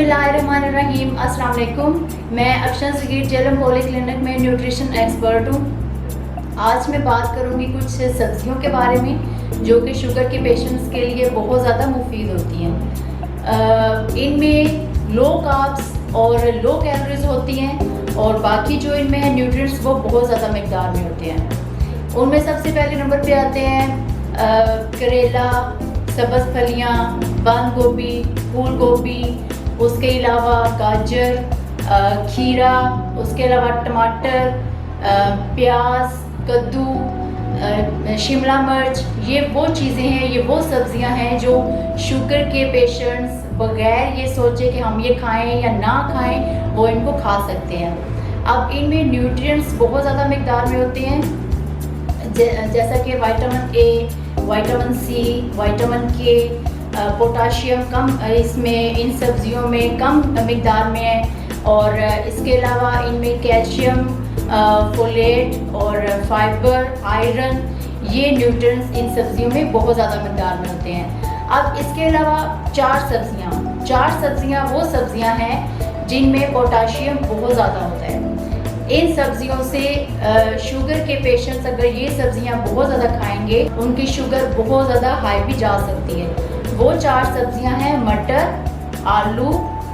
बिस्मिल्लाहिर्रहमानिर्रहीम। अस्सलाम वालेकुम। मैं अक्षर सगीर जेलम पॉली क्लिनिक में न्यूट्रिशन एक्सपर्ट हूँ। आज मैं बात करूँगी कुछ सब्जियों के बारे में जो कि शुगर के पेशेंट्स के लिए बहुत ज़्यादा मुफीद होती हैं। इनमें लो कार्ब्स और लो कैलोरीज होती हैं और बाकी जो इनमें है न्यूट्रिएंट्स वो बहुत ज़्यादा मकदार में होते हैं। उनमें सबसे पहले नंबर पे आते हैं करेला, सब्ज़ फलियाँ, बंद गोभी, फूल गोभी, उसके अलावा गाजर, खीरा, उसके अलावा टमाटर, प्याज, कद्दू, शिमला मिर्च। ये वो चीज़ें हैं, ये वो सब्जियां हैं जो शुगर के पेशेंट्स बगैर ये सोचे कि हम ये खाएं या ना खाएं वो इनको खा सकते हैं। अब इनमें न्यूट्रिएंट्स बहुत ज़्यादा मकदार में होते हैं, जैसा कि vitamin A, vitamin C, vitamin K, potassium कम इसमें इन सब्जियों में कम मकदार में है और इसके अलावा इनमें कैल्शियम, फोलेट और फाइबर, आयरन, ये न्यूट्रिएंट्स इन सब्जियों में बहुत ज़्यादा मकदार में होते हैं। अब इसके अलावा चार सब्जियां वो सब्जियां हैं जिनमें पोटाशियम बहुत ज़्यादा होता है। इन सब्जियों से शुगर के पेशेंट्स अगर ये सब्जियां बहुत ज़्यादा खाएंगे उनकी शुगर बहुत ज़्यादा हाई भी जा सकती है। वो चार सब्जियां हैं मटर, आलू,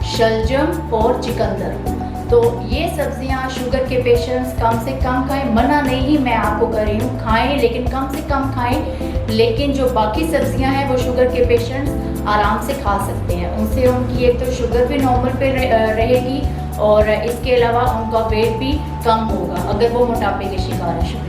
शलजम और चिकंदर। तो ये सब्जियां शुगर के पेशेंट्स कम से कम खाएं। मना नहीं मैं आपको कर रही हूँ, खाएं लेकिन कम से कम खाएं। लेकिन जो बाकी सब्जियां हैं वो शुगर के पेशेंट्स आराम से खा सकते हैं। उनसे उनकी एक तो शुगर भी नॉर्मल पे रहेगी और इसके अलावा उनका वेट भी कम होगा अगर वो मोटापे के शिकार है।